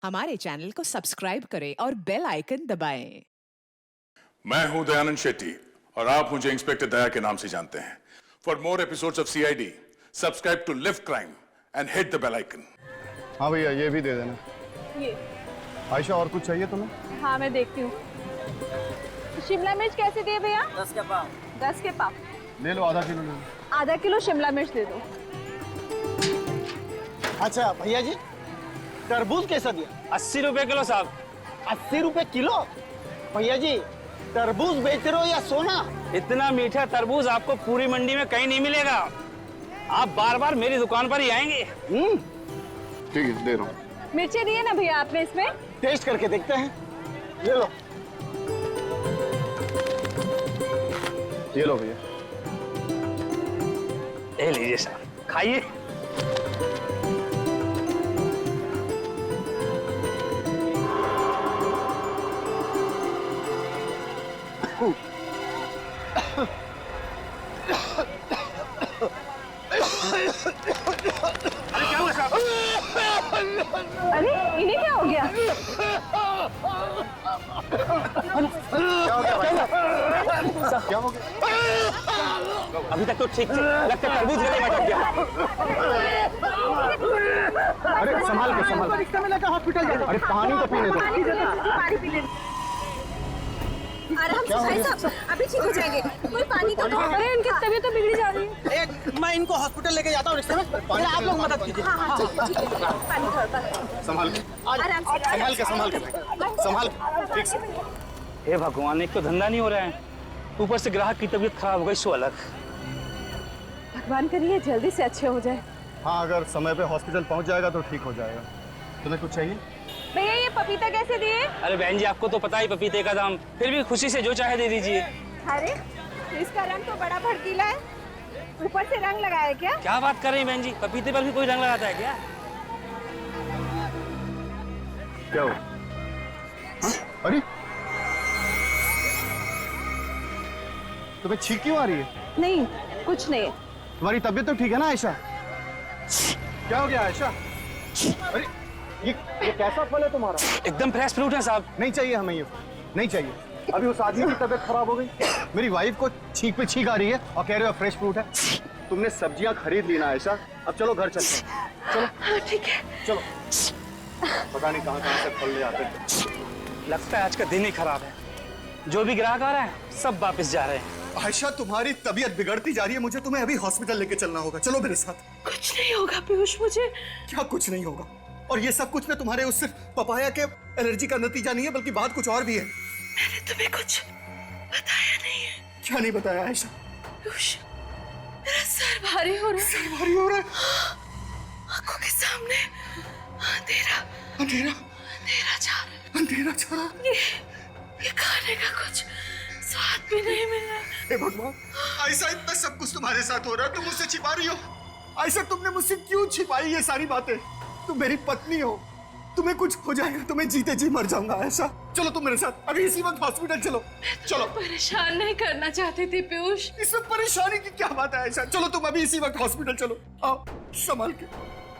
हमारे चैनल को सब्सक्राइब करें और बेल आइकन दबाएं। मैं हूं दयानंद शेट्टी और आप मुझे इंस्पेक्टर दया के नाम से जानते हैं। For more episodes of CID subscribe to lift crime and hit the bell icon. हाँ भैया, ये भी दे देना। ये आयशा, और कुछ चाहिए तुम्हें? हाँ, मैं देखती हूँ। शिमला मिर्च कैसे दिए भैया? 10 के पाव। 10 के पाव ले लो, आधा किलो ले लो। आधा किलो शिमला मिर्च दे दो। अच्छा भैया जी, तरबूज कैसा दिया? 80 रुपए किलो साहब। 80 रुपए किलो? भैया जी, तरबूज बेच रहे हो या सोना? इतना मीठा तरबूज आपको पूरी मंडी में कहीं नहीं मिलेगा। आप बार बार मेरी दुकान पर ही आएंगे। ठीक है, दे रहा हूँ। मिर्ची दिए ना भैया आपने इसमें? टेस्ट करके देखते हैं। ले लो। ये लो भैया। ले लीजिए साहब, खाइए। अरे क्या हुआ साहब? अरे इन्हें क्या हो गया? क्या हो गया? अभी तक तो ठीक थे, लगता है तरबूज गले में अटक गया। अरे संभाल के, संभाल के। हॉस्पिटल जाओ। अरे पानी तो पीने दो। पानी पी ले। आराम से भाई साहब, अभी ठीक हो जाएंगे। कोई पानी तो दो। अरे इनकी तबीयत तो बिगड़ी जा रही है। मैं इनको हॉस्पिटल लेके जाता हूँ रिश्ते में। पहले आप लोग मदद कीजिए। हाँ, ठीक है। पानी थोड़ा संभाल के, आराम से। संभाल के, संभाल के, संभाल के, ठीक से। हे भगवान, एक तो धंधा नहीं हो रहा है, ऊपर से ग्राहक की तबीयत खराब हो गई, सो अलग। भगवान करिए जल्दी से अच्छे हो जाए। हाँ, अगर समय पे हॉस्पिटल पहुंच जाएगा तो ठीक हो जाएगा। तुम्हें कुछ चाहिए? भैया ये पपीता कैसे दिए? अरे बहन जी, आपको तो पता ही पपीते का दाम, फिर भी खुशी से जो चाहे दे दीजिए। अरे इसका रंग तो बड़ा भड़कीला है, ऊपर से रंग लगाया क्या? क्या बात कर रही हैं बहन जी, पपीते पर भी कोई रंग लगाता है क्या? क्या हो? अरे तुम्हें छींक क्यों आ रही है? नहीं, कुछ नहीं। तुम्हारी तबीयत तो ठीक है ना आयशा? क्या हो गया आयशा? अरे ये कैसा फल है तुम्हारा? एकदम फ्रेश फ्रूट है साहब। नहीं चाहिए हमें, ये नहीं चाहिए। अभी उस आदमी की तबीयत खराब हो गई, मेरी वाइफ को छींक पे छींक आ रही है और कह रहे हो फ्रेश फ्रूट है। तुमने सब्जियां खरीद ली ना आयशा, अब चलो घर चलते हैं। चलो ठीक है। चलो। पता नहीं कहाँ कहाँ से फल ले आते हैं। लगता है आज का दिन ही खराब है, जो भी ग्राहक आ रहा है सब वापस जा रहे हैं। आयशा, तुम्हारी तबीयत बिगड़ती जा रही है, मुझे तुम्हें अभी हॉस्पिटल लेके चलना होगा। चलो मेरे साथ। कुछ नहीं होगा पीयूष, मुझे। क्या कुछ नहीं होगा? और ये सब कुछ ना तुम्हारे उस सिर्फ पपाया के एलर्जी का नतीजा नहीं है, बल्कि बात कुछ और भी है। मैंने तुम्हें कुछ बताया नहीं है। क्या नहीं बताया आयशा? पीयूष, मेरा सर भारी हो रहा है। सर भारी हो रहा है। आंखों के सामने अंधेरा अंधेरा अंधेरा छा रहा है। अंधेरा छा रहा है। ये खाने का कुछ स्वाद भी नहीं मिल रहा। हे भगवान, आयशा इतना सब कुछ तुम्हारे साथ हो रहा है, तुम मुझसे छिपा रही हो। आयशा, तुमने मुझसे क्यों छिपाई ये सारी बातें? तुम मेरी पत्नी हो, तुम्हें कुछ हो जाएगा तो मैं जीते जी मर जाऊंगा। आयशा चलो तुम मेरे साथ, अभी इसी वक्त हॉस्पिटल चलो। चलो। परेशान नहीं करना चाहती थी पीयूष। इसमें परेशानी की क्या बात है आयशा? चलो तुम अभी इसी वक्त हॉस्पिटल चलो। आओ, संभाल के,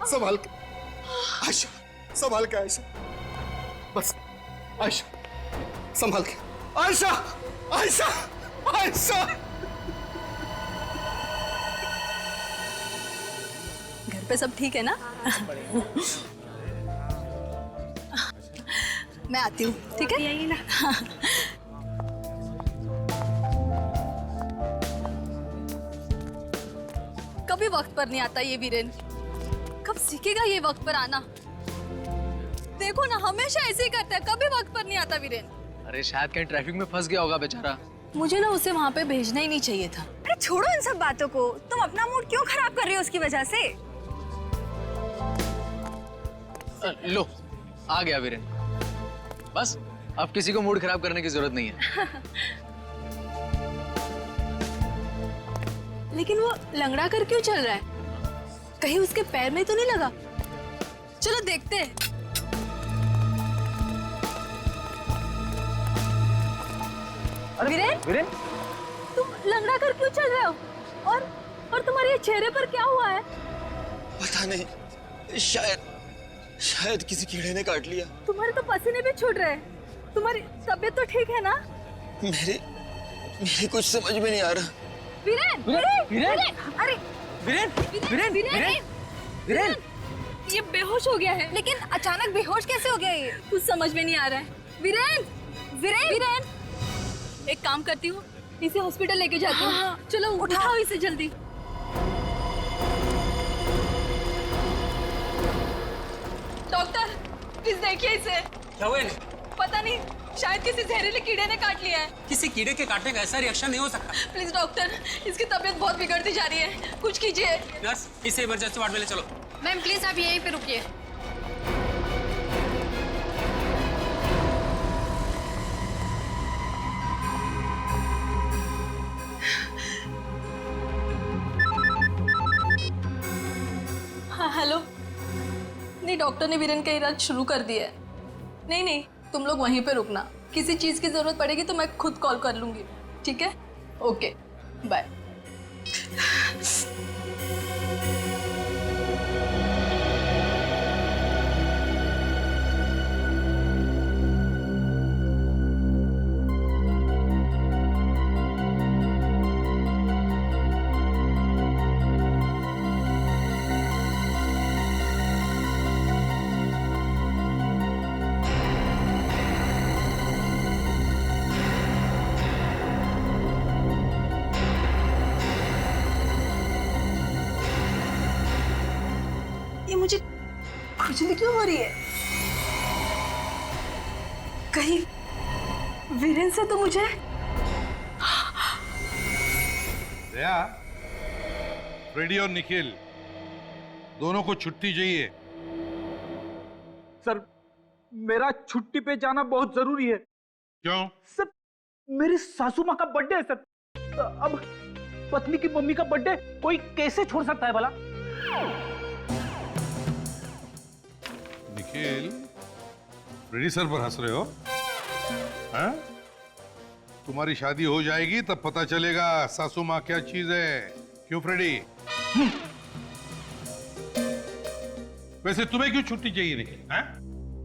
संभाल के आयशा, संभाल के आयशा, बस आयशा, संभाल के आयशा, आयशा, आयशा। घर पे सब ठीक है ना? मैं आती हूँ, ठीक है? यही ना। कभी वक्त पर नहीं आता ये वीरेन, कब सीखेगा ये वक्त पर आना? देखो ना, हमेशा ऐसे ही करता है, कभी वक्त पर नहीं आता वीरेन। अरे शायद कहीं ट्रैफिक में फंस गया होगा बेचारा। मुझे ना उसे वहाँ पे भेजना ही नहीं चाहिए था। अरे छोड़ो इन सब बातों को, तुम अपना मूड क्यों खराब कर रही हो उसकी वजह से? लो आ गया वीरेन, बस अब किसी को मूड खराब करने की जरूरत नहीं है। लेकिन वो लंगड़ा कर क्यों चल रहा है? कहीं उसके पैर में तो नहीं लगा? चलो देखते हैं। वीरेन, वीरेन, तुम लंगड़ा कर क्यों चल रहे हो? और तुम्हारे चेहरे पर क्या हुआ है? पता नहीं, शायद शायद किसी कीड़े ने काट लिया। तुम्हारे तो पसीने भी छूट रहे हैं। तुम्हारी तबीयत तो ठीक है ना? मेरी कुछ समझ में नहीं आ रहा। वीरेन, अरे वीरेन, ये बेहोश हो गया है। लेकिन अचानक बेहोश कैसे हो गया ये? कुछ समझ में नहीं आ रहा है। वीरेन, एक काम करती हूँ, इसे हॉस्पिटल लेके जाती हूँ। हाँ, चलो उठाओ इसे जल्दी। डॉक्टर, प्लीज देखिए इसे। क्या हुआ? पता नहीं, शायद किसी जहरीले कीड़े ने काट लिया है। किसी कीड़े के काटने का ऐसा रिएक्शन नहीं हो सकता। प्लीज डॉक्टर, इसकी तबीयत बहुत बिगड़ती जा रही है, कुछ कीजिए। नर्स, इसे इमरजेंसी वार्ड में ले चलो। मैम प्लीज आप यहीं पे रुकिए। हाँ हेलो। नहीं, डॉक्टर ने वीरेन का इलाज शुरू कर दिया है। नहीं, तुम लोग वहीं पे रुकना। किसी चीज की जरूरत पड़ेगी तो मैं खुद कॉल कर लूंगी, ठीक है? Okay, bye. ये मुझे खुजली क्यों हो रही है? कहीं वीरेन से तो मुझे दया, फ्रेडी और निखिल दोनों को छुट्टी चाहिए। सर, मेरा छुट्टी पे जाना बहुत जरूरी है। क्यों? सर, मेरी सासू माँ का बर्थडे है सर। अब पत्नी की मम्मी का बर्थडे कोई कैसे छोड़ सकता है भला? निखिल, फ्रेडी सर पर हंस रहे हो? हाँ? तुम्हारी शादी हो जाएगी तब पता चलेगा सासू माँ क्या चीज है। क्यों फ्रेडी? वैसे तुम्हें क्यों छुट्टी चाहिए निखिल? हाँ?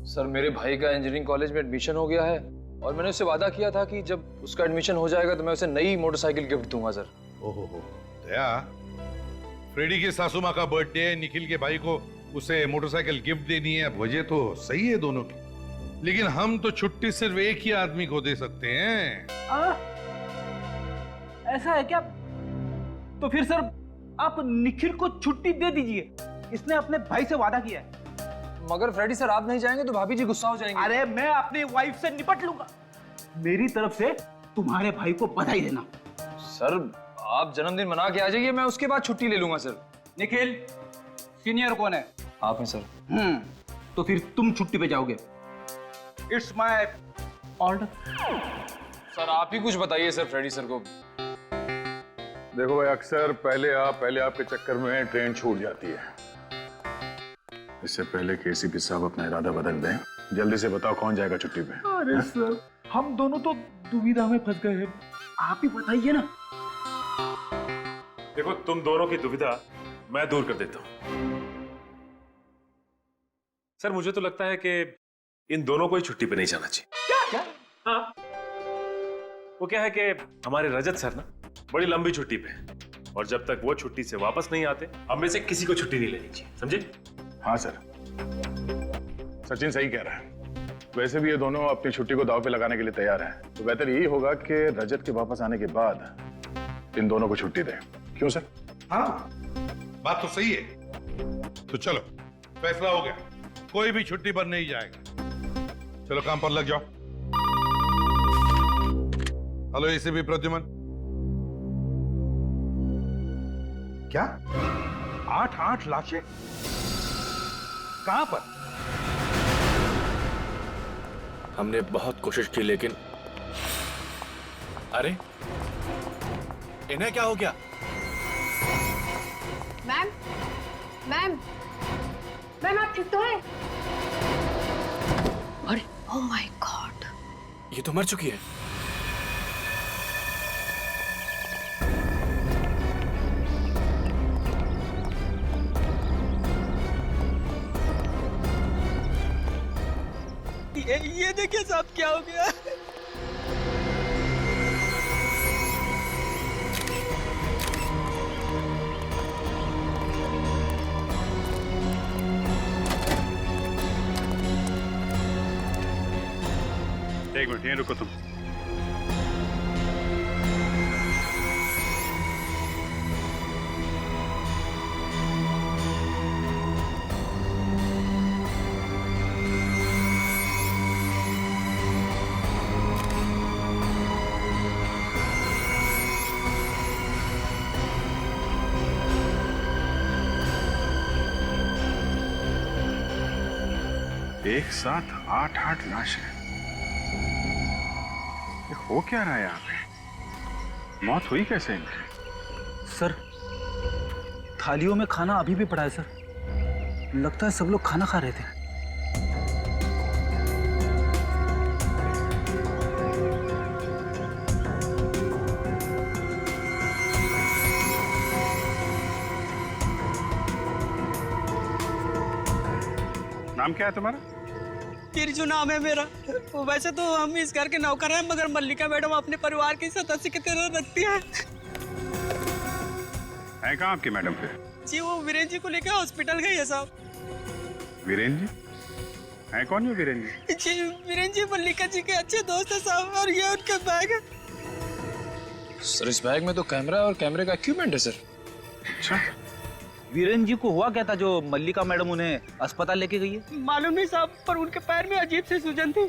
सर, मेरे भाई का इंजीनियरिंग कॉलेज में एडमिशन हो गया है और मैंने उससे वादा किया था कि जब उसका एडमिशन हो जाएगा तो मैं उसे नई मोटरसाइकिल गिफ्ट दूंगा सर। ओहो, दया, फ्रेडी की सासू माँ का बर्थडे है, निखिल के भाई को उसे मोटरसाइकिल गिफ्ट देनी है। वजह तो सही है दोनों की, लेकिन हम तो छुट्टी सिर्फ एक ही आदमी को दे सकते हैं। ऐसा है क्या? तो फिर सर आप निखिल को छुट्टी दे दीजिए, इसने अपने भाई से वादा किया है। मगर फ्रेडी सर, आप नहीं जाएंगे तो भाभी जी गुस्सा हो जाएंगे। अरे मैं अपनी वाइफ से निपट लूंगा। मेरी तरफ से तुम्हारे भाई को बधाई देना। सर, आप जन्मदिन मना के आ जाइए, मैं उसके बाद छुट्टी ले लूंगा सर। निखिल, सीनियर कौन है? आप हैं सर। तो फिर तुम छुट्टी पे जाओगे। It's my order. सर, आप ही कुछ बताइए सर फ्रेडी सर को। देखो भाई, अक्सर पहले आपके चक्कर में ट्रेन छूट जाती है। इससे पहले कि एसीपी साहब अपना इरादा बदल दें, जल्दी से बताओ कौन जाएगा छुट्टी पे? अरे सर, हम दोनों तो दुविधा में फंस गए हैं, आप ही बताइए ना। देखो, तुम दोनों की दुविधा मैं दूर कर देता हूं। सर, मुझे तो लगता है कि इन दोनों को ही छुट्टी पे नहीं जाना चाहिए। क्या? हाँ, वो क्या है कि हमारे रजत सर ना बड़ी लंबी छुट्टी पे हैं, और जब तक वो छुट्टी से वापस नहीं आते, हम में से किसी को छुट्टी नहीं लेनी चाहिए, समझे? हाँ सर, सचिन सही कह रहा है। वैसे भी ये दोनों अपनी छुट्टी को दांव पे लगाने के लिए तैयार हैं, तो बेहतर यही होगा कि रजत के वापस आने के बाद इन दोनों को छुट्टी दें। क्यों सर? हाँ, बात तो सही है। तो चलो, फैसला हो गया, कोई भी छुट्टी पर नहीं जाएगा। चलो काम पर लग जाओ। Hello ACP Pradyuman. क्या 8 लाशें कहां पर? हमने बहुत कोशिश की, लेकिन अरे इन्हें क्या हो गया? मैम मैम मैम आप ठीक तो है? अरे ओह माय गॉड, ये तो मर चुकी है। ये देखिए साहब क्या हो गया। एक मिनट यहीं रुको तुम। एक साथ 8 लाशें। ये हो क्या रहा है यहाँ पे? मौत हुई कैसे इनकी? सर थालियों में खाना अभी भी पड़ा है सर। लगता है सब लोग खाना खा रहे थे। नाम क्या है तुम्हारा? तिरजू नाम है मेरा। वैसे तो हम इस घर के नौकर हैं, मगर मल्लिका मैडम अपने परिवार की सदस्य की तरह रखती है। कहाँ आपकी मैडम फिर? जी वो वीरेंद्र जी को लेकर हॉस्पिटल गई है साहब। वीरेंद्र जी? है कौन है वीरेंद्र जी? जी वीरेंद्र जी मल्लिका जी के अच्छे दोस्त है साहब, और ये उनका बैग है। सर इस बैग में तो कैमरा और कैमरे का इक्विपमेंट है सर। अच्छा, वीरेंद्र जी को हुआ क्या था जो मल्लिका मैडम उन्हें अस्पताल लेके गई है? मालूम नहीं साहब, पर उनके पैर में अजीब सी सूजन थी।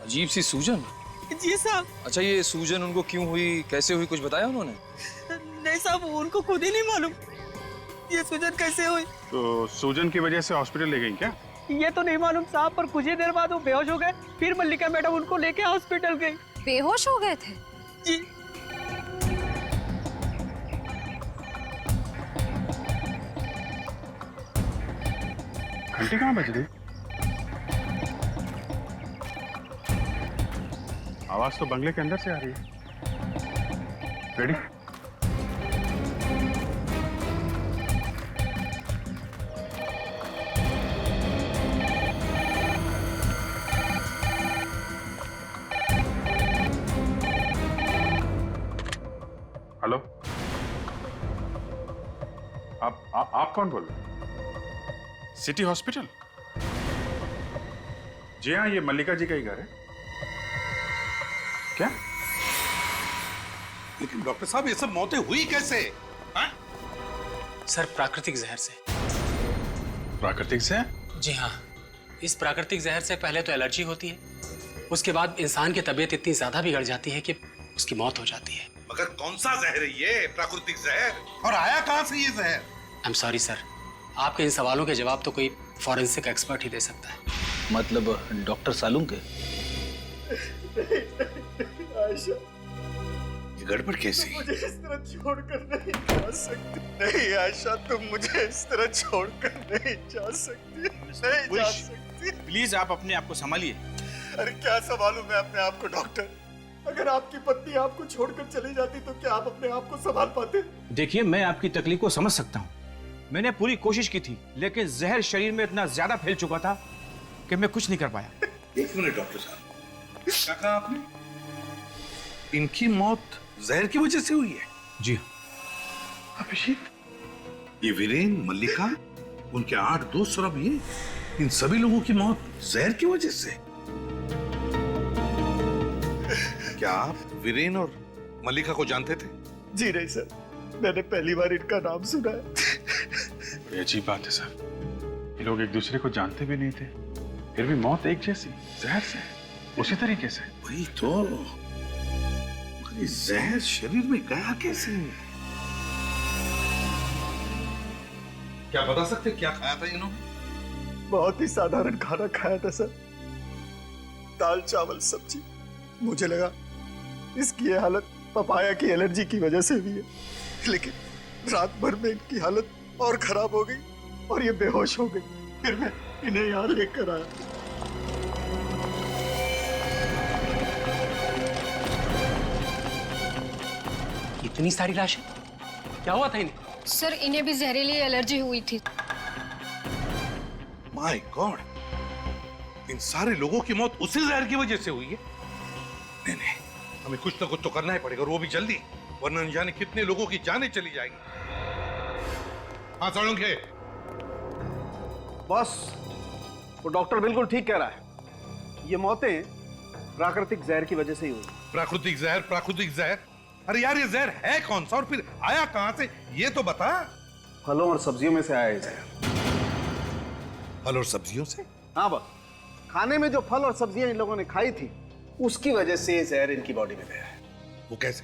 अजीब सी सूजन? जी साहब। अच्छा ये सूजन उनको क्यों हुई, कैसे हुई, कुछ बताया उन्होंने? नहीं साहब, उनको खुद ही नहीं मालूम ये सूजन कैसे हुई। तो सूजन की वजह से हॉस्पिटल ले गई क्या? ये तो नहीं मालूम साहब, पर कुछ ही देर बाद वो बेहोश हो गए। फिर मल्लिका मैडम उनको लेके हॉस्पिटल गई। बेहोश हो गए थे? जी। घंटी कहाँ बज रही? आवाज तो बंगले के अंदर से आ रही है। रेडी? हेलो, आप कौन बोल रहे हैं? City hospital? जी हाँ, ये मल्लिका जी का ही घर है। क्या? लेकिन डॉक्टर साहब ये सब मौतें हुई कैसे? सर प्राकृतिक जहर से। प्राकृतिक से? जी हाँ, इस प्राकृतिक जहर से पहले तो एलर्जी होती है, उसके बाद इंसान की तबीयत इतनी ज्यादा बिगड़ जाती है कि उसकी मौत हो जाती है। मगर कौन सा जहर है ये प्राकृतिक जहर, और आया कहां से ये जहर? आई एम सॉरी सर, आपके इन सवालों के जवाब तो कोई फॉरेंसिक एक्सपर्ट ही दे सकता है। मतलब डॉक्टर सालूम के? आयशा, ये गड़बड़ कैसी? मुझे इस तरह छोड़कर नहीं जा सकती। नहीं आयशा, तुम मुझे इस तरह छोड़कर नहीं जा सकती। नहीं जा सकती। प्लीज आप अपने आप को संभालिए। अरे क्या संभालूं मैं अपने आप को डॉक्टर? अगर आपकी पत्नी आपको छोड़कर चली जाती तो क्या आप अपने आप को संभाल पाते? देखिए मैं आपकी तकलीफ को समझ सकता हूँ। मैंने पूरी कोशिश की थी, लेकिन जहर शरीर में इतना ज्यादा फैल चुका था कि मैं कुछ नहीं कर पाया। एक मिनट डॉक्टर साहब, क्या कहा आपने? इनकी मौत जहर की वजह से हुई है? जी अभिषेक, ये वीरेन, मल्लिका, उनके 8 दोस्त और अब ये, इन सभी लोगों की मौत जहर की वजह से? क्या आप वीरेन और मल्लिका को जानते थे? जी नहीं सर, मैंने पहली बार इनका नाम सुना है। बड़ी अजीब बात है सर, ये लोग एक दूसरे को जानते भी नहीं थे, फिर भी मौत एक जैसी, जहर से, उसी तरीके से। वही तो, मगर ये जहर शरीर में गया कैसे? क्या बता सकते क्या खाया था इन्होंने? बहुत ही साधारण खाना खाया था सर, दाल चावल सब्जी। मुझे लगा इसकी ये हालत पपाया की एलर्जी की वजह से हुई है, लेकिन रात भर में इनकी हालत और खराब हो गई और ये बेहोश हो गई। फिर मैं इन्हें यहाँ लेकर आया। इतनी सारी लाशें, क्या हुआ था इन्हें? सर इन्हें भी जहरीली एलर्जी हुई थी। माय गॉड, इन सारे लोगों की मौत उसी जहर की वजह से हुई है। नहीं नहीं, हमें कुछ ना कुछ तो करना ही पड़ेगा, और वो भी जल्दी, वरना न जाने कितने लोगों की जानें चली जाएंगी। हाँ साळुंखे। बॉस, वो डॉक्टर बिल्कुल ठीक कह रहा है, ये मौतें प्राकृतिक जहर की वजह से ही हुई। प्राकृतिक जहर, प्राकृतिक जहर? अरे यार, ये जहर है कौन सा और फिर आया कहां से, ये तो बता। फलों और सब्जियों में से आया ये जहर। फल और सब्जियों से? हाँ बॉस, खाने में जो फल और सब्जियां इन लोगों ने खाई थी, उसकी वजह से ये जहर इनकी बॉडी में गया है। वो कैसे?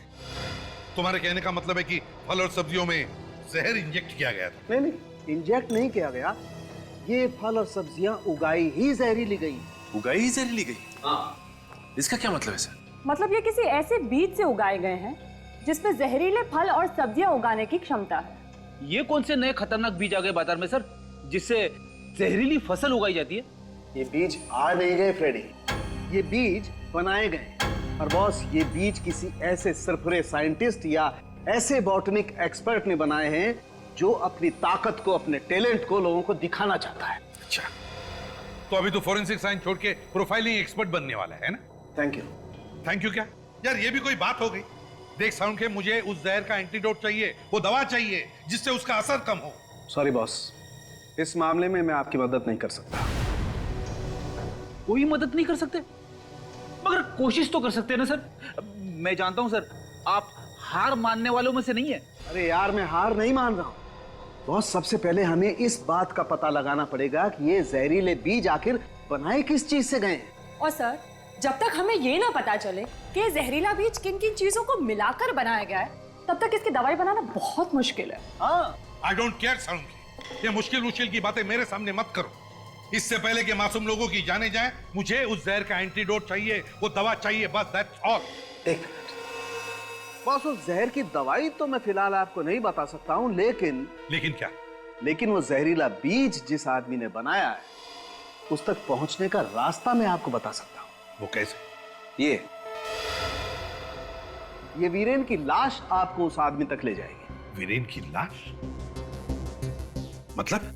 तुम्हारे कहने का मतलब है कि फल और सब्जियों में जहर इंजेक्ट किया गया था? नहीं नहीं, इंजेक्ट नहीं किया गया, ये फल और सब्जियां उगाई ही जहरीली गई। उगाई ही जहरीली गई? हाँ। इसका क्या मतलब है सर? मतलब ये किसी ऐसे बीज से उगाए गए हैं जिसमें जहरीले फल और सब्जियां उगाने की क्षमता है। ये कौन से नए खतरनाक बीज आ गए बाजार में सर, जिससे जहरीली फसल उगाई जाती है? ये बीज आ नहीं गए फ्रेडी, ये बीज बनाए गए। और बॉस, ये बीज किसी ऐसे सरफरे साइंटिस्ट या ऐसे बॉटनिक एक्सपर्ट ने बनाए हैं जो अपनी ताकत को, अपने टैलेंट को लोगों को दिखाना चाहता है। अच्छा, तो अभी तो फोरेंसिक साइंस छोड़ के प्रोफाइलिंग एक्सपर्ट बनने वाला है ना? Thank you. थैंक यू क्या यार, ये भी कोई बात हो गई? देख साळुंखे, मुझे उस जहर का एंटीडोट चाहिए, वो दवा चाहिए जिससे उसका असर कम हो। सॉरी बॉस, इस मामले में मैं आपकी मदद नहीं कर सकता। कोई मदद नहीं कर सकते? मगर कोशिश तो कर सकते हैं ना सर। मैं जानता हूं सर, आप हार मानने वालों में से नहीं है। अरे यार, मैं हार नहीं मान रहा हूं बॉस। सबसे पहले हमें इस बात का पता लगाना पड़ेगा कि ये जहरीले बीज आखिर बनाए किस चीज से गए हैं। और सर, जब तक हमें ये ना पता चले कि ये जहरीला बीज किन किन चीजों को मिलाकर बनाया गया है, तब तक इसकी दवाई बनाना बहुत मुश्किल है। आई डोंट केयर साळुंखे, ये मुश्किल की बातें मेरे सामने मत करो। इससे पहले कि मासूम लोगों की जाने जाए, मुझे उस जहर का एंटीडोट चाहिए, वो दवा चाहिए, बस दैट्स ऑल। एक मिनट बॉस, उस जहर की दवाई तो मैं फिलहाल आपको नहीं बता सकता हूं, लेकिन क्या? लेकिन वो जहरीला बीज जिस आदमी ने बनाया है, उस तक पहुंचने का रास्ता मैं आपको बता सकता हूं। वो कैसे? ये वीरेन की लाश आपको उस आदमी तक ले जाएगी। वीरेन की लाश? मतलब?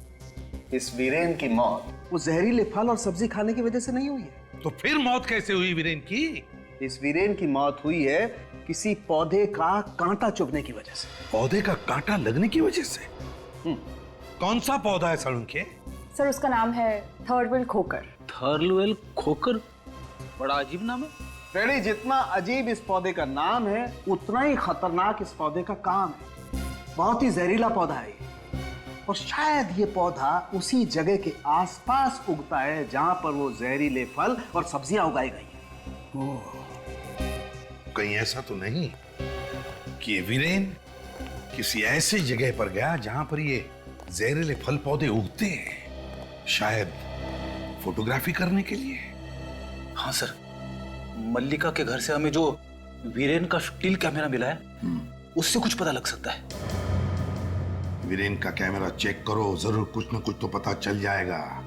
इस वीरेन की मौत वो जहरीले फल और सब्जी खाने की वजह से नहीं हुई है। तो फिर मौत कैसे हुई वीरेन की? इस वीरेन की मौत हुई है किसी पौधे का कांटा चुभने की वजह से। पौधे का कांटा लगने की वजह से? कौन सा पौधा है साळुंखे? सर, उसका नाम है थर्डवेल खोकर। थर्लवेल खोकर? बड़ा अजीब नाम है फ्रेडी। जितना अजीब इस पौधे का नाम है, उतना ही खतरनाक इस पौधे का काम है। बहुत ही जहरीला पौधा है ये, और शायद ये पौधा उसी जगह के आसपास उगता है जहां पर वो जहरीले फल और सब्जियां उगाई गई हैं। कहीं ऐसा तो नहीं कि ये वीरेन किसी ऐसी जगह पर गया जहां पर ये जहरीले फल पौधे उगते हैं, शायद फोटोग्राफी करने के लिए? हाँ सर, मल्लिका के घर से हमें जो वीरेन का स्टिल कैमरा मिला है, उससे कुछ पता लग सकता है। वीरेन का कैमरा चेक करो, जरूर कुछ ना कुछ तो पता चल जाएगा।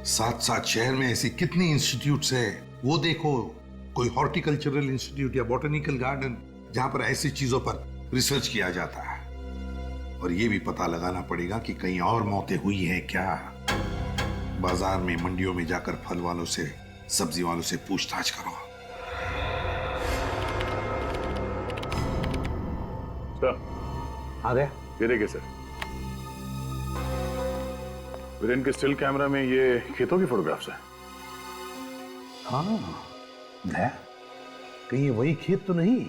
साथ साथ शहर में ऐसी कितनी इंस्टीट्यूट्स है, वो देखो। कोई हॉर्टिकल्चरल इंस्टीट्यूट या बॉटनिकल गार्डन जहां पर ऐसी चीजों पर रिसर्च किया जाता है। और ये भी पता लगाना पड़ेगा कि कहीं और मौतें हुई हैं क्या। बाजार में, मंडियों में जाकर फल वालों से, सब्जी वालों से पूछताछ करो। आ गया? ये देखिए सर, वीरेन के स्टिल कैमरा में ये खेतों की फोटोग्राफ्स है। हाँ, कहीं ये वही खेत तो नहीं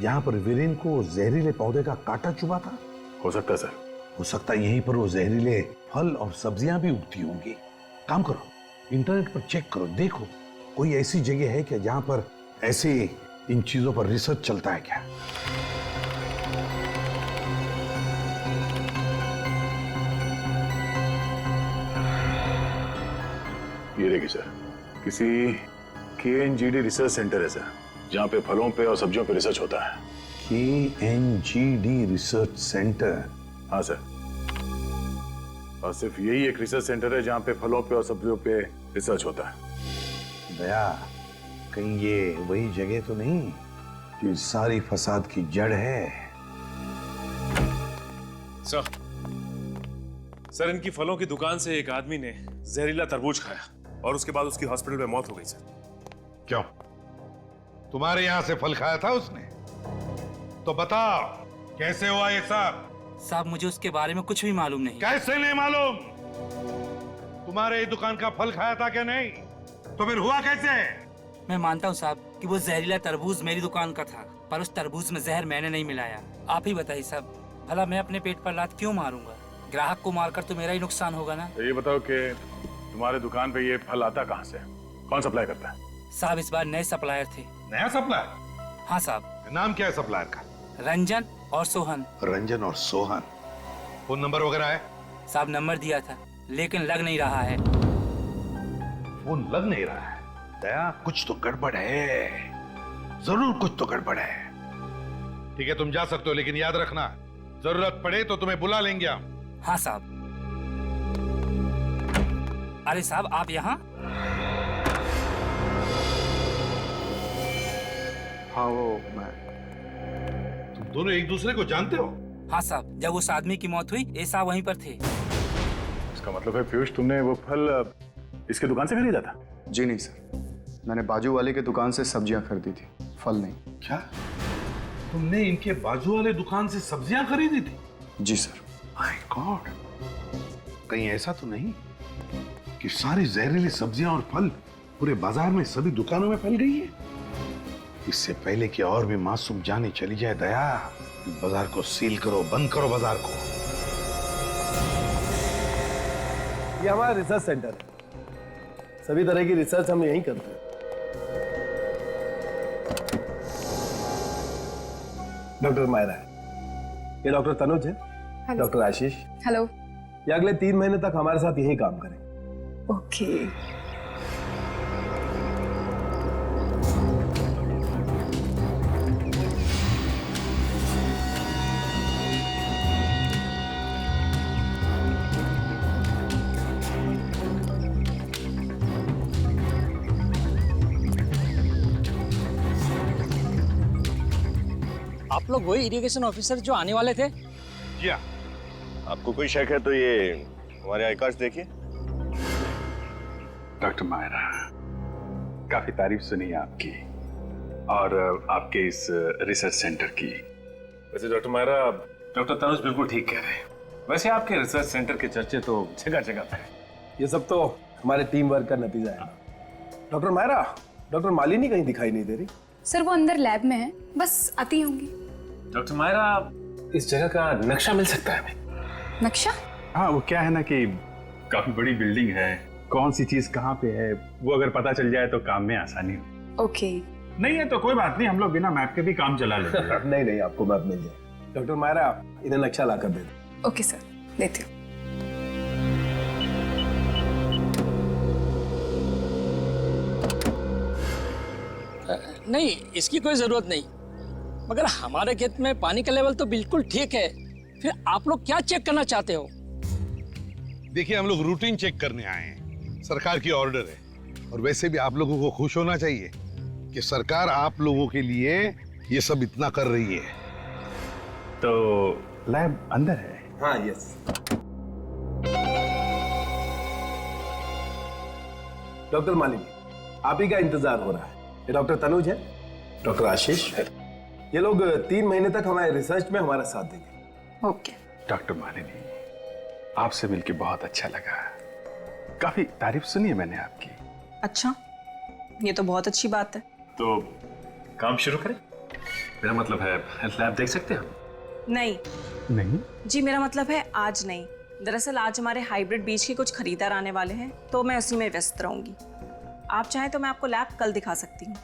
जहां पर वीरेन को जहरीले पौधे का कांटा चुभा था? हो सकता है सर। हो सकता है यहीं पर वो जहरीले फल और सब्जियां भी उगती होंगी। काम करो, इंटरनेट पर चेक करो, देखो कोई ऐसी जगह है क्या जहां पर ऐसे इन चीजों पर रिसर्च चलता है क्या। ये देखिए सर, किसी KNGD रिसर्च सेंटर है सर, जहां पे फलों पे और सब्जियों पे रिसर्च होता है। KNGD research centre? हाँ सर, और सिर्फ यही एक रिसर्च सेंटर है जहां पे फलों पे और सब्जियों पे रिसर्च होता है। दया, कहीं ये वही जगह तो नहीं जो सारी फसाद की जड़ है? सर, इनकी फलों की दुकान से एक आदमी ने जहरीला तरबूज खाया और उसके बाद उसकी हॉस्पिटल में मौत हो गई सर। क्यों? तुम्हारे यहां से फल खाया था उसने? तो बताओ कैसे हुआ ये सब? साहब मुझे उसके बारे में कुछ भी मालूम नहीं। कैसे नहीं मालूम? तुम्हारे दुकान का फल खाया था क्या नहीं? तो फिर हुआ कैसे? मैं मानता हूँ साहब कि वो जहरीला तरबूज मेरी दुकान का था, पर उस तरबूज में जहर मैंने नहीं मिलाया। आप ही बताइए साहब, भला मैं अपने पेट पर लात क्यों मारूंगा? ग्राहक को मारकर तो मेरा ही नुकसान होगा ना। तो ये बताओ कि तुम्हारे दुकान पे ये फल आता कहाँ से? कौन सप्लाई करता है? साहब इस बार नए सप्लायर थे। नया सप्लायर? हाँ साहब। नाम क्या है सप्लायर का? रंजन और सोहन। रंजन और सोहन। फोन नंबर वगैरह है? साहब नंबर दिया था लेकिन लग नहीं रहा है। फोन लग नहीं रहा है? दया, कुछ तो गड़बड़ है, जरूर कुछ तो गड़बड़ है। ठीक है, तुम जा सकते हो, लेकिन याद रखना जरूरत पड़े तो तुम्हें बुला लेंगे हम। हाँ साहब। अरे साहब आप यहाँ? हाँ वो मैं। तुम दोनों एक दूसरे को जानते हो? हाँ साहब, जब उस आदमी की मौत हुई ये साहब वहीं पर थे। इसका मतलब है पीयूष तुमने वो फल इसकी दुकान से खरीदा था? जी नहीं सर, मैंने बाजू वाले की दुकान से सब्जियां खरीदी थी, फल नहीं। क्या तुमने इनके बाजू वाले दुकान से सब्जियां खरीदी थी? जी सर। माय गॉड, कहीं ऐसा तो नहीं कि सारी जहरीली सब्जियां और फल पूरे बाजार में सभी दुकानों में फैल गई है? इससे पहले कि और भी मासूम जाने चली जाए दया, बाजार को सील करो, बंद करो बाजार को। ये हमारा रिसर्च सेंटर है, सभी तरह की रिसर्च हम यहीं करते हैं। डॉक्टर मायरा है, ये डॉक्टर तनुज है, डॉक्टर आशीष। हेलो। ये अगले 3 महीने तक हमारे साथ यहीं काम करेंगे। ओके। आप लोग वही इरिगेशन ऑफिसर जो आने वाले थे? जी हाँ। आपको कोई शक है तो ये हमारे आई कार्ड देखिए। डॉक्टर मायरा, काफी तारीफ सुनी है आपकी और आपके इस रिसर्च सेंटर की। वैसे डॉक्टर मायरा, डॉक्टर तनुज बिल्कुल ठीक कह रहे हैं। वैसे आपके रिसर्च सेंटर के चर्चे तो जगह जगह पे हैं। ये सब तो हमारे टीम वर्क का नतीजा है। डॉक्टर मायरा, डॉक्टर मालिनी कहीं दिखाई नहीं दे रही। सर वो अंदर लैब में है, बस आती होंगी। डॉक्टर मायरा, इस जगह का नक्शा मिल सकता है हमें? नक्शा? हाँ, वो क्या है ना कि काफी बड़ी बिल्डिंग है, कौन सी चीज कहाँ पे है वो अगर पता चल जाए तो काम में आसानी हो। ओके। नहीं है तो कोई बात नहीं, हम लोग बिना मैप के भी काम चला लेंगे। नहीं नहीं, आपको मैप मिल जाए। डॉक्टर मायरा, इन्हें नक्शा लाकर दे दो। ओके सर, देती हूँ। नहीं, इसकी कोई जरूरत नहीं, मगर हमारे खेत में पानी का लेवल तो बिल्कुल ठीक है, फिर आप लोग क्या चेक करना चाहते हो? देखिए, हम लोग रूटीन चेक करने आए हैं, सरकार की ऑर्डर है। और वैसे भी आप लोगों को खुश होना चाहिए कि सरकार आप लोगों के लिए ये सब इतना कर रही है। तो लैब अंदर है? हाँ, यस। डॉक्टर मालिनी, आप ही का इंतजार हो रहा है। ये डॉक्टर तनुज है, डॉक्टर आशीष है। ये लोग 3 महीने तक हमारे रिसर्च में हमारा साथ देंगे। ओके। डॉक्टर मालिनी, आपसे मिलके बहुत अच्छा लगा, काफी तारीफ सुनी है मैंने आपकी। अच्छा, ये तो बहुत अच्छी बात है। तो काम शुरू करें? मेरा मतलब है लैब देख सकते हैं हम? नहीं नहीं जी, मेरा मतलब है आज नहीं। दरअसल आज हमारे हाइब्रिड बीज के कुछ खरीदार आने वाले हैं, तो मैं उसी में व्यस्त रहूंगी। आप चाहें तो मैं आपको लैब कल दिखा सकती हूँ।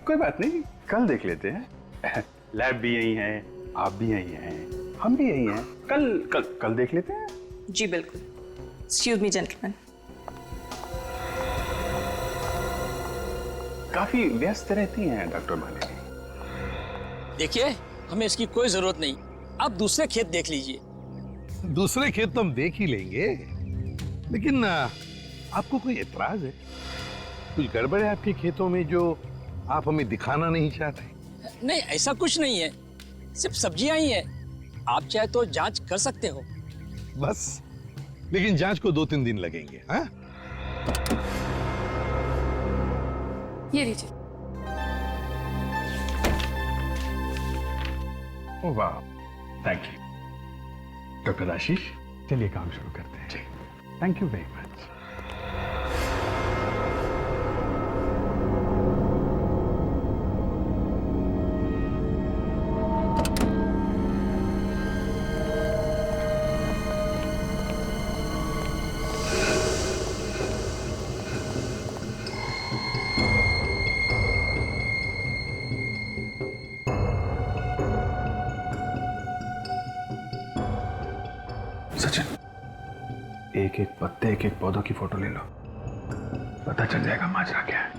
कोई बात नहीं, कल देख लेते हैं। लैब भी यही है, आप भी यही हैं, हम भी यही हैं। कल देख लेते हैं। जी बिल्कुल। Excuse me gentleman. काफी व्यस्त रहती हैं डॉक्टर मालिनी। देखिए, हमें इसकी कोई जरूरत नहीं, आप दूसरे खेत देख लीजिए। दूसरे खेत तो हम देख ही लेंगे, लेकिन आपको कोई एतराज है? कुछ गड़बड़ है आपके खेतों में जो आप हमें दिखाना नहीं चाहते? नहीं, ऐसा कुछ नहीं है, सिर्फ सब्जियां ही है। आप चाहे तो जांच कर सकते हो। बस, लेकिन जांच को 2-3 दिन लगेंगे। हाँ? ये लीजिए। ओह वाह, थैंक यू डॉक्टर आशीष। चलिए काम शुरू करते हैं। जी, thank you very much. Sachin, एक एक पत्ते, एक एक पौधों की फोटो ले लो, पता चल जाएगा माजरा क्या है।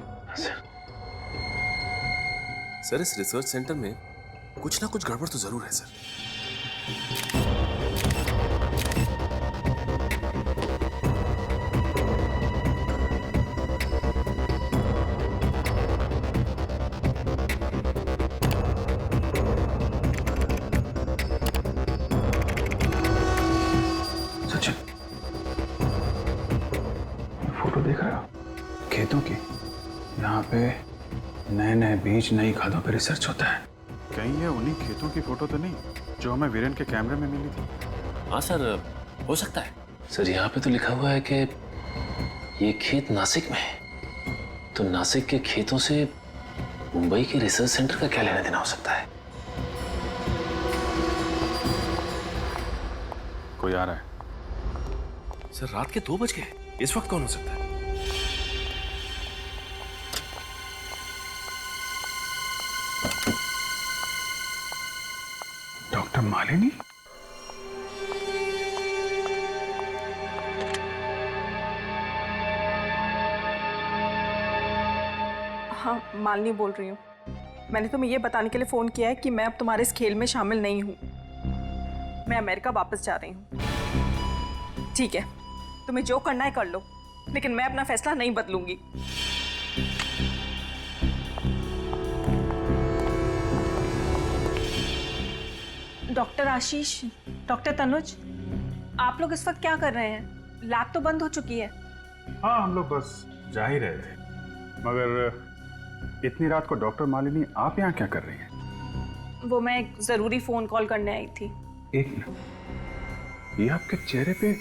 सर, इस रिसर्च सेंटर में कुछ ना कुछ गड़बड़ तो जरूर है सर। फोटो देख रहे हो खेतों की? यहाँ पे नए नए बीज, नई खादों पे रिसर्च होता है। कहीं ये उन्हीं खेतों की फोटो तो नहीं जो हमें वीरेन के कैमरे में मिली थी? हाँ सर, हो सकता है। सर, यहाँ पे तो लिखा हुआ है कि ये खेत नासिक में है, तो नासिक के खेतों से मुंबई के रिसर्च सेंटर का क्या लेना देना हो सकता है? कोई आ रहा है। सर, रात के 2 बज गए, इस वक्त कौन हो सकता है? डॉक्टर मालिनी? हाँ, मालिनी बोल रही हूँ। मैंने तुम्हें ये बताने के लिए फ़ोन किया है कि मैं अब तुम्हारे इस खेल में शामिल नहीं हूँ। मैं अमेरिका वापस जा रही हूँ। ठीक है, तुम्हें जो करना है कर लो, लेकिन मैं अपना फैसला नहीं बदलूंगी। डॉक्टर आशीष, डॉक्टर तनुज, आप लोग इस वक्त क्या कर रहे हैं? लैब तो बंद हो चुकी है। हाँ, हम लोग बस जा ही रहे थे, मगर इतनी रात को डॉक्टर मालिनी आप यहाँ क्या कर रही हैं? वो मैं एक जरूरी फोन कॉल करने आई थी। एक मिनट, ये आपके चेहरे पे,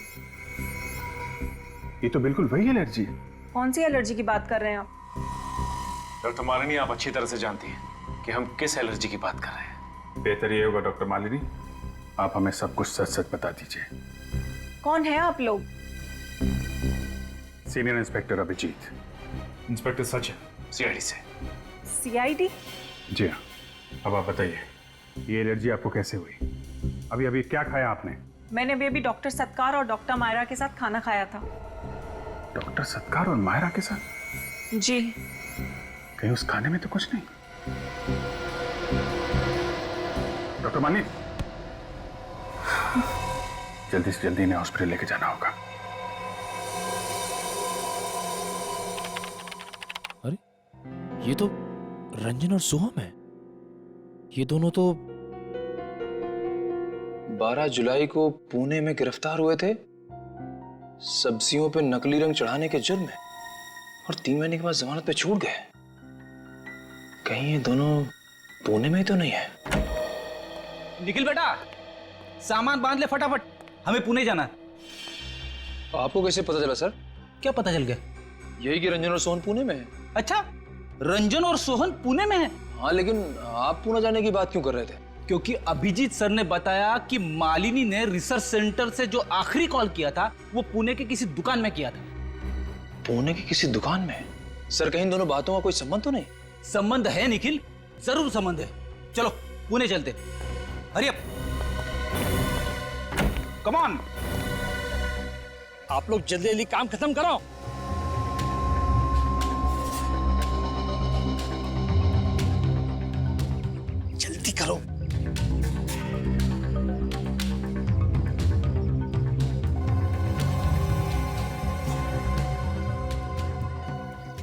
ये तो बिल्कुल वही एलर्जी है। कौन सी एलर्जी की बात कर रहे हैं आप? डॉक्टर मालिनी, आप अच्छी तरह से जानती हैं कि हम किस एलर्जी की बात कर रहे हैं। बेहतर ये होगा डॉक्टर मालिनी, आप हमें सब कुछ सच सच बता दीजिए। कौन है आप लोग? Senior inspector Abhijeet. Inspector Sachin, CID से। सीआईडी? जी हाँ। अब आप बताइए, ये एलर्जी आपको कैसे हुई? अभी अभी क्या खाया आपने? मैंने अभी डॉक्टर सत्कार और डॉक्टर मायरा के साथ खाना खाया था। डॉक्टर सत्कार और मायरा के साथ? जी। कहीं उस खाने में तो कुछ नहीं? डॉक्टर मालिनी, जल्दी से जल्दी इन्हें हॉस्पिटल लेके जाना होगा। अरे, ये तो रंजन और सोहम है। ये दोनों तो 12 जुलाई को पुणे में गिरफ्तार हुए थे सब्जियों पे नकली रंग चढ़ाने के जुर्म में, और 3 महीने के बाद जमानत पे छूट गए। कहीं ये दोनों पुणे में ही तो नहीं है? निखिल बेटा, सामान बांध ले फटाफट, हमें पुणे जाना है। आपको कैसे पता चला सर? क्या पता चल गया? यही कि रंजन और सोहन पुणे में है। अच्छा, रंजन और सोहन पुणे में है? हाँ, लेकिन आप पुणे जाने की बात क्यों कर रहे थे? क्योंकि अभिजीत सर ने बताया कि मालिनी ने रिसर्च सेंटर से जो आखिरी कॉल किया था वो पुणे के किसी दुकान में किया था। पुणे की किसी दुकान में? सर, कहीं दोनों बातों का कोई संबंध तो नहीं? संबंध है निखिल, जरूर संबंध है। चलो पुणे चलते, हरी अप, कम ऑन। आप लोग जल्दी जल्दी काम खत्म करो। जल्दी करो।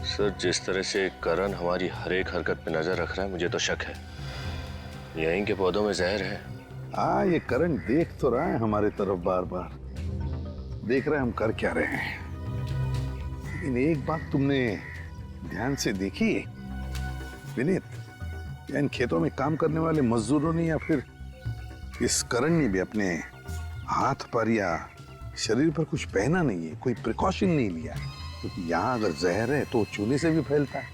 सर, जिस तरह से करण हमारी हर एक हरकत पे नजर रख रहा है, मुझे तो शक है यहीं के पौधों में जहर है। हाँ, ये करण देख तो रहा है हमारी तरफ, बार बार देख रहे हैं हम कर क्या रहे हैं। लेकिन एक बात तुमने ध्यान से देखी है विनीत, या इन खेतों में काम करने वाले मजदूरों ने या फिर इस करण ने भी अपने हाथ पर या शरीर पर कुछ पहना नहीं है, कोई प्रिकॉशन नहीं लिया, क्योंकि यहाँ अगर जहर है तो चूने से भी फैलता है।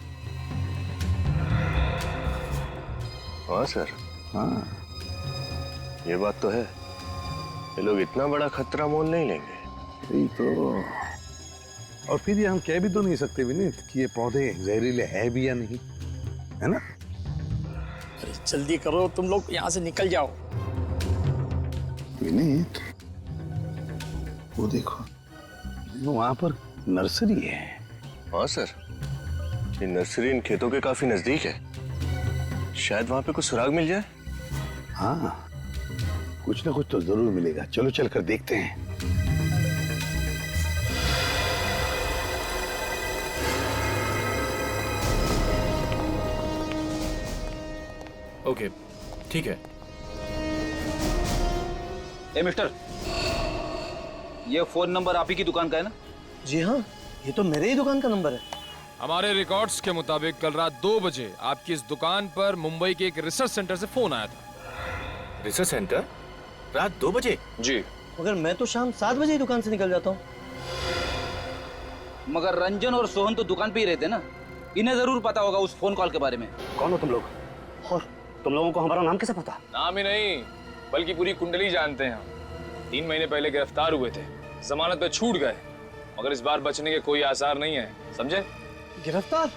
हाँ सर, हाँ ये बात तो है। ये लोग इतना बड़ा खतरा मोल नहीं लेंगे। यही तो। और फिर ये हम कह भी तो नहीं सकते विनीत कि ये पौधे जहरीले है भी या नहीं, है ना? अरे जल्दी करो, तुम लोग यहाँ से निकल जाओ। विनीत, वो देखो, वहां पर नर्सरी है। हाँ सर, ये नर्सरी इन खेतों के काफी नजदीक है। शायद वहां पे कुछ सुराग मिल जाए। हाँ, कुछ ना कुछ तो जरूर मिलेगा। चलो चलकर देखते हैं। ओके, ठीक है। ए मिस्टर, ये फोन नंबर आप ही की दुकान का है ना? जी हाँ, ये तो मेरे ही दुकान का नंबर है। हमारे रिकॉर्ड्स के मुताबिक कल रात 2 बजे आपकी इस दुकान पर मुंबई के एक रिसर्च सेंटर से फोन आया था। Research centre? रात 2 बजे? जी। मगर मैं तो शाम 7 बजे ही दुकान से निकल जाता हूँ। मगर रंजन और सोहन तो दुकान पे ही रहते ना, इन्हें जरूर पता होगा उस फोन कॉल के बारे में। कौन हो तुम लोग? और तुम लोगों को हमारा नाम कैसे पता? नाम ही नहीं, बल्कि पूरी कुंडली जानते हैं हम। 3 महीने पहले गिरफ्तार हुए थे, जमानत पे छूट गए, मगर इस बार बचने के कोई आसार नहीं है, समझे? गिरफ्तार?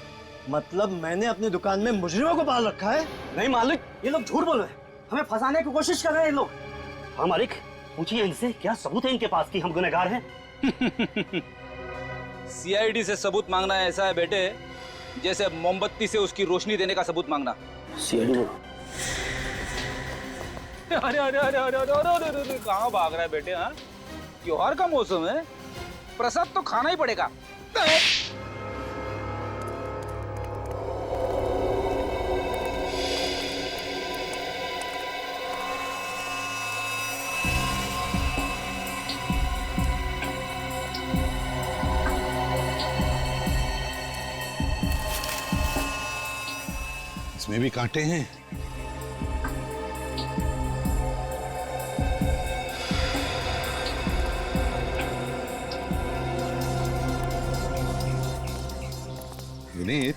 मतलब मैंने अपनी दुकान में मुजरिमों को पाल रखा है? नहीं मालिक, ये लोग झूठ बोल रहे हैं, हमें फंसाने की कोशिश कर रहे हैं ये लोग। हाँ मालिक, पूछिए इनसे क्या सबूत है इनके पास कि हम गुनहगार हैं। सीआईडी से सबूत मांगना ऐसा है बेटे, जैसे मोमबत्ती से उसकी रोशनी देने का सबूत मांगना। सीआईडी? अरे अरे अरे अरे अरे अरे अरे अरे कहाँ भाग रहा है बेटे? हाँ, त्योहार का मौसम है, प्रसाद तो खाना ही पड़ेगा। इसमें भी कांटे हैं। विनीत,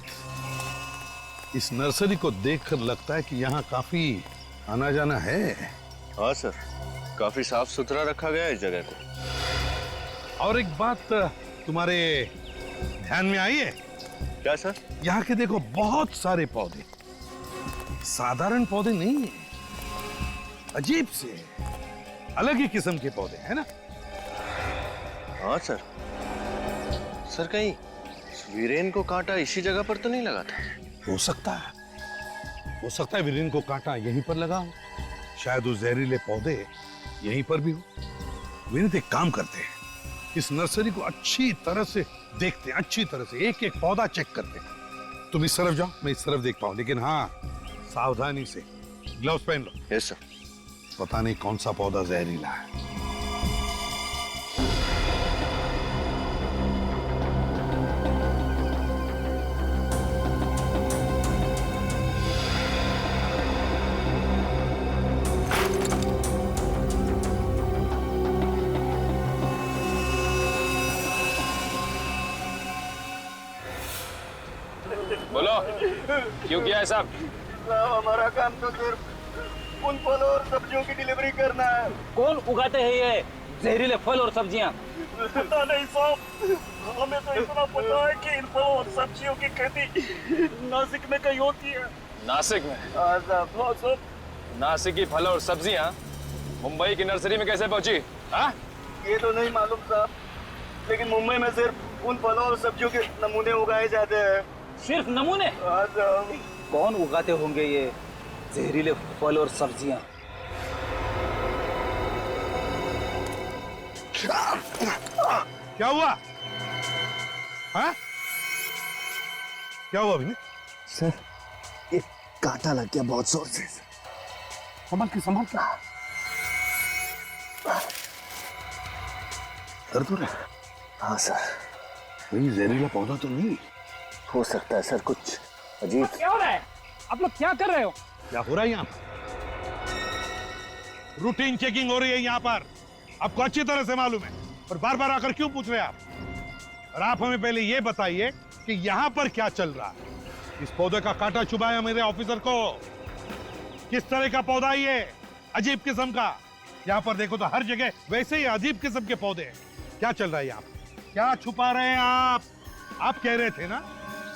इस नर्सरी को देखकर लगता है कि यहाँ काफी आना जाना है। हाँ सर, काफी साफ सुथरा रखा गया है इस जगह को। और एक बात तुम्हारे ध्यान में आई है? क्या सर? यहाँ के देखो बहुत सारे पौधे, साधारण पौधे नहीं है, अजीब से अलग ही किस्म के पौधे हैं ना? हाँ सर। सर कहीं वीरेन को कांटा इसी जगह पर तो नहीं लगा था? हो सकता है वीरेन को कांटा यहीं पर लगा हो, शायद वो जहरीले पौधे यहीं पर भी हो। वीरेन एक काम करते हैं, इस नर्सरी को अच्छी तरह से देखते हैं, अच्छी तरह से एक एक पौधा चेक करते हैं। तुम इस तरफ जाओ, मैं इस तरफ देखता हूं, लेकिन हाँ सावधानी से, ग्लव्स पहन लो। Yes sir. पता नहीं कौन सा पौधा जहरीला है। बोलो, क्यों किया है सब? हमारा काम तो सिर्फ उन फलों और सब्जियों की डिलीवरी करना है। कौन उगाते हैं ये जहरीले फल और सब्जियां? पता नहीं साहब, हमें तो इतना पता है कि इन फलों और सब्जियों की खेती नासिक में कहीं होती है। नासिक में? हाँ साहब। नासिक की फल और सब्जियां मुंबई की नर्सरी में कैसे पहुंची? हाँ? ये तो नहीं मालूम साहब, लेकिन मुंबई में सिर्फ उन फलों और सब्जियों के नमूने उगाए जाते हैं। सिर्फ नमूने? हाँ साहब। कौन उगाते होंगे ये जहरीले फल और सब्जियां? क्या हुआ? हाँ? क्या हुआ अभी? सर, ये कांटा लग गया बहुत जोर से। संभाल के दर्द हो रहा है? हाँ सर, कोई जहरीला पौधा तो नहीं? हो सकता है सर, कुछ अजीब। क्या हो रहा है? आप लोग क्या कर रहे हो? क्या हो रहा है यहाँ पर? रूटीन चेकिंग हो रही है यहाँ पर, आपको अच्छी तरह से मालूम है, और बार बार आकर क्यों पूछ रहे हैं आप? और आप हमें पहले ये बताइए कि यहाँ पर क्या चल रहा है। इस पौधे का कांटा चुभाया मेरे ऑफिसर को। किस तरह का पौधा ये? अजीब किस्म का। यहाँ पर देखो तो हर जगह वैसे ही अजीब किस्म के पौधे हैं। क्या चल रहा है यहाँ पर? क्या छुपा रहे हैं आप? आप कह रहे थे ना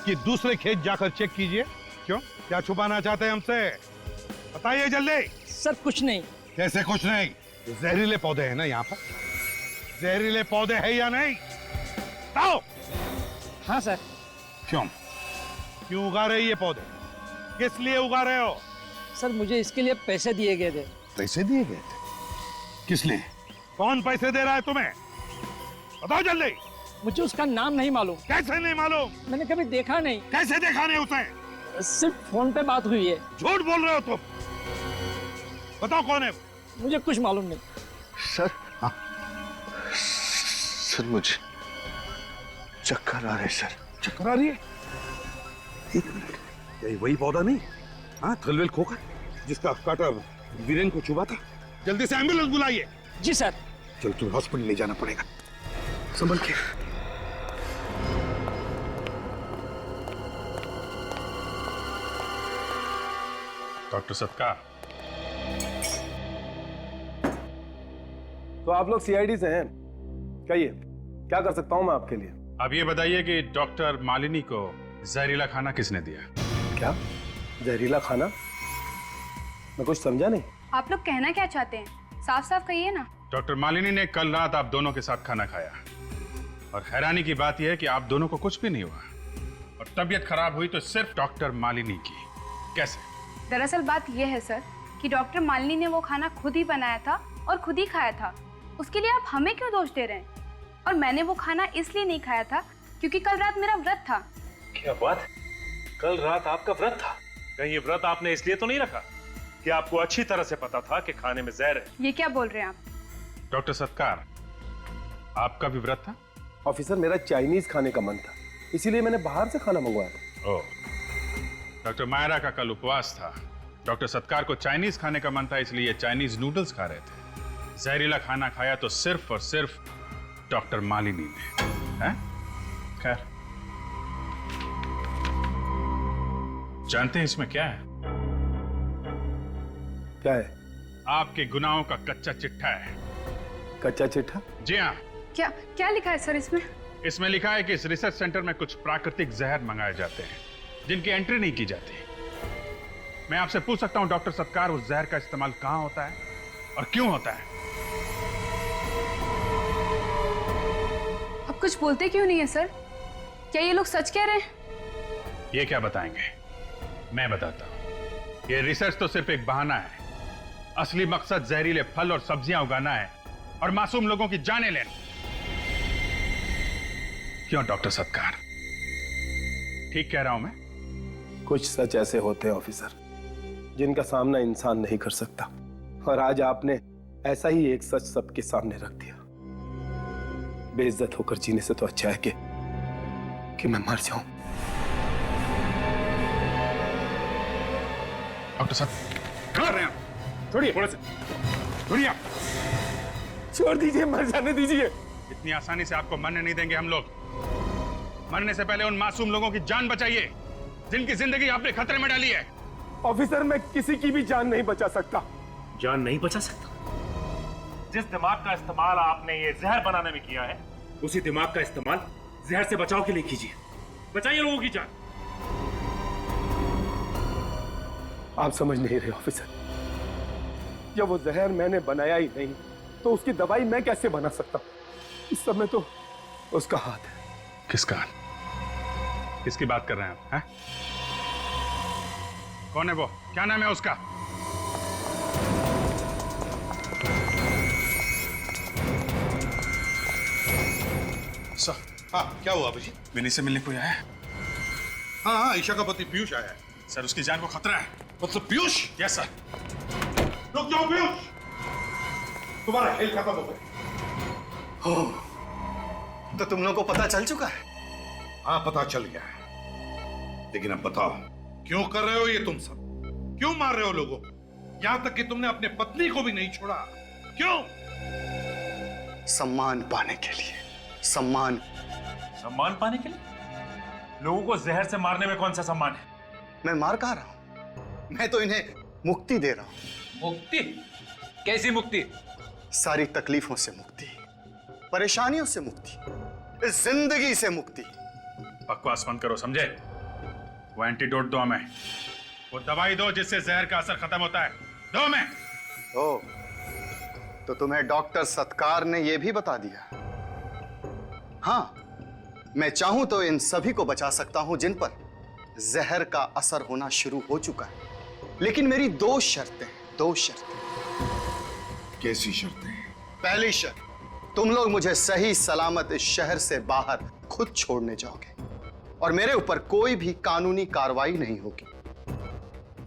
कि दूसरे खेत जाकर चेक कीजिए। क्यों? क्या छुपाना चाहते हैं हमसे? बताइए जल्दी। सर कुछ नहीं। कैसे कुछ नहीं? जहरीले पौधे हैं ना यहाँ पर? जहरीले पौधे हैं या नहीं? बताओ। हाँ सर। क्यों? क्यों उगा रहे ये पौधे? किस लिए उगा रहे हो? सर मुझे इसके लिए पैसे दिए गए थे। पैसे दिए गए थे? किस लिए? कौन पैसे दे रहा है तुम्हें? बताओ जल्दी। मुझे उसका नाम नहीं मालूम। कैसे नहीं मालूम? मैंने कभी देखा नहीं। कैसे देखा नहीं उसे? सिर्फ फोन पे बात हुई है। झूठ बोल रहे हो तुम। बताओ कौन है? मुझे कुछ मालूम नहीं। सर, हाँ सर, मुझे चक्कर आ रहे सर। चक्कर आ रही है? एक मिनट, यही वही पौधा नहीं? हाँ, थलवेल खोखर जिसका कांटा वीरेन को चुभा था। जल्दी से एम्बुलेंस बुलाइए। जी सर। चल तुम्हें हॉस्पिटल ले जाना पड़ेगा, संभल के। डॉक्टर सत्कार। तो आप लोग सीआईडी से हैं, कहिए क्या कर सकता हूं मैं आपके लिए? आप ये बताइए कि डॉक्टर मालिनी को जहरीला खाना किसने दिया? क्या जहरीला खाना? मैं कुछ समझा नहीं। आप लोग कहना क्या चाहते हैं? साफ साफ कहिए ना। डॉक्टर मालिनी ने कल रात आप दोनों के साथ खाना खाया, और हैरानी की बात यह है कि आप दोनों को कुछ भी नहीं हुआ, और तबीयत खराब हुई तो सिर्फ डॉक्टर मालिनी की। कैसे? दरअसल बात यह है सर कि डॉक्टर मालिनी ने वो खाना खुद ही बनाया था और खुद ही खाया था। उसके लिए आप हमें क्यों दोष दे रहे हैं? और मैंने वो खाना इसलिए नहीं खाया था क्योंकि कल रात मेरा व्रत था। क्या बात? कल रात आपका व्रत था? कहीं ये व्रत आपने इसलिए तो नहीं रखा कि आपको अच्छी तरह से पता था कि खाने में जहर है? ये क्या बोल रहे हैं आप? डॉक्टर सत्कार, आपका भी व्रत था? ऑफिसर, मेरा चाइनीज खाने का मन था, इसीलिए मैंने बाहर से खाना मंगवाया था। ओह, डॉक्टर मायरा का कल उपवास था। डॉक्टर सत्कार को चाइनीज खाने का मन था, इसलिए चाइनीज नूडल्स खा रहे थे। जहरीला खाना खाया तो सिर्फ और सिर्फ डॉक्टर मालिनी ने। हैं? खैर, जानते हैं इसमें क्या है? क्या है? आपके गुनाहों का कच्चा चिट्ठा है। कच्चा चिट्ठा? जी हाँ। क्या क्या लिखा है सर इसमें? इसमें लिखा है कि इस रिसर्च सेंटर में कुछ प्राकृतिक जहर मंगाए जाते हैं जिनकी एंट्री नहीं की जाती। मैं आपसे पूछ सकता हूं डॉक्टर सत्कार, उस जहर का इस्तेमाल कहां होता है और क्यों होता है? आप कुछ बोलते क्यों नहीं है सर? क्या ये लोग सच कह रहे हैं? ये क्या बताएंगे? मैं बताता हूं। ये रिसर्च तो सिर्फ एक बहाना है। असली मकसद जहरीले फल और सब्जियां उगाना है और मासूम लोगों की जानें लेना। क्यों डॉक्टर सत्कार, ठीक कह रहा हूं मैं? कुछ सच ऐसे होते हैं ऑफिसर जिनका सामना इंसान नहीं कर सकता, और आज आपने ऐसा ही एक सच सबके सामने रख दिया। बेइज्जत होकर जीने से तो अच्छा है कि मैं मर जाऊं। डॉक्टर साहब कर रहे हैं? छोड़िए, थोड़े से छोड़िए। छोड़ दीजिए, मर जाने दीजिए। इतनी आसानी से आपको मरने नहीं देंगे हम लोग। मरने से पहले उन मासूम लोगों की जान बचाइए जिनकी जिंदगी आपने खतरे में डाली है। ऑफिसर, मैं किसी की भी जान नहीं बचा सकता। जान नहीं बचा सकता? जिस दिमाग का इस्तेमाल आपने ये जहर बनाने में किया है, उसी दिमाग का इस्तेमाल जहर से बचाव के लिए कीजिए। बचाइए लोगों की जान। आप समझ नहीं रहे ऑफिसर, जब वो जहर मैंने बनाया ही नहीं तो उसकी दवाई मैं कैसे बना सकता? इस समय तो उसका हाथ है। किसका? किसकी बात कर रहे हैं आप? हैं? कौन है वो? क्या नाम है उसका? सर, हाँ क्या हुआ अभिजीत? विनी से मिलने कोई आया है? हाँ हाँ, ईशा का पति पीयूष आया है। सर, उसकी जान को खतरा है। मतलब पीयूष? Yes sir. रुक जाओ पीयूष, तुम्हारा खेल खत्म हो गया। तो तुम लोगों को पता चल चुका है? हाँ पता चल गया है, लेकिन अब बताओ क्यों कर रहे हो ये तुम सब? क्यों मार रहे हो लोगों को? यहां तक कि तुमने अपने पत्नी को भी नहीं छोड़ा। क्यों? सम्मान पाने के लिए। सम्मान पाने के लिए? लोगों को जहर से मारने में कौन सा सम्मान है? मैं मार कहा रहा हूं, मैं तो इन्हें मुक्ति दे रहा हूं। मुक्ति? कैसी मुक्ति? सारी तकलीफों से मुक्ति, परेशानियों से मुक्ति, इस जिंदगी से मुक्ति। बकवास बंद करो, समझे? वो एंटीडोट दो हमें, वो दवाई दो जिससे जहर का असर खत्म होता है, दो हमें। ओ, तो तुम्हें डॉक्टर सत्कार ने यह भी बता दिया? हाँ, मैं चाहूं तो इन सभी को बचा सकता हूं जिन पर जहर का असर होना शुरू हो चुका है, लेकिन मेरी दो शर्तें हैं, दो शर्तें। कैसी शर्तें? पहली शर्त, तुम लोग मुझे सही सलामत इस शहर से बाहर खुद छोड़ने जाओगे और मेरे ऊपर कोई भी कानूनी कार्रवाई नहीं होगी।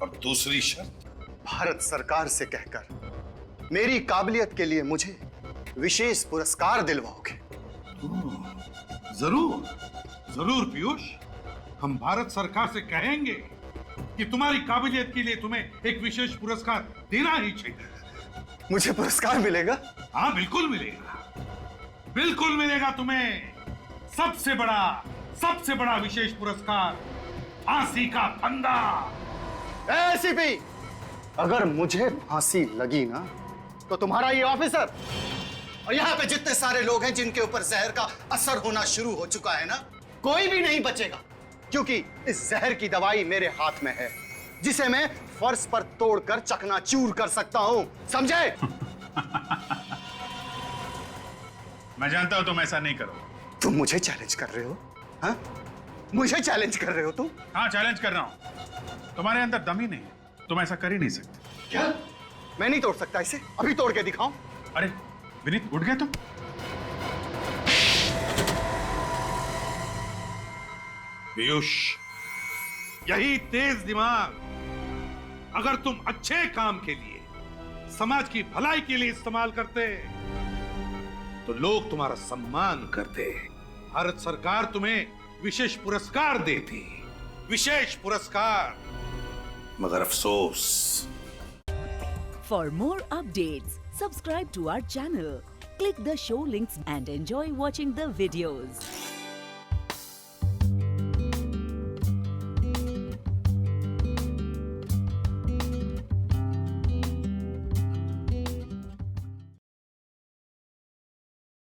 और दूसरी शर्त? भारत सरकार से कहकर मेरी काबिलियत के लिए मुझे विशेष पुरस्कार दिलवाओगे। जरूर जरूर पीयूष, हम भारत सरकार से कहेंगे कि तुम्हारी काबिलियत के लिए तुम्हें एक विशेष पुरस्कार देना ही चाहिए। मुझे पुरस्कार मिलेगा? हाँ बिल्कुल मिलेगा, बिल्कुल मिलेगा तुम्हें। सबसे बड़ा विशेष पुरस्कार, फांसी का फंदा। एसीपी, अगर मुझे फांसी लगी ना तो तुम्हारा ये ऑफिसर और यहाँ पे जितने सारे लोग हैं जिनके ऊपर जहर का असर होना शुरू हो चुका है ना, कोई भी नहीं बचेगा, क्योंकि इस जहर की दवाई मेरे हाथ में है, जिसे मैं फर्श पर तोड़कर चकनाचूर कर सकता हूं, समझे? मैं जानता हूं तुम ऐसा नहीं करो। तुम मुझे चैलेंज कर रहे हो? हाँ? मुझे चैलेंज कर रहे हो तुम? हाँ, चैलेंज कर रहा हूं। तुम्हारे अंदर दम ही नहीं है, तुम ऐसा कर ही नहीं सकते। क्या? मैं नहीं तोड़ सकता इसे? अभी तोड़ के दिखाऊं? अरे विनीत, उठ गए तुम? पीयूष, यही तेज दिमाग अगर तुम अच्छे काम के लिए, समाज की भलाई के लिए इस्तेमाल करते तो लोग तुम्हारा सम्मान करते। भारत सरकार तुम्हें विशेष पुरस्कार देती, विशेष पुरस्कार। मगर अफसोस। For more updates, subscribe to our channel, click the show links and enjoy watching the videos.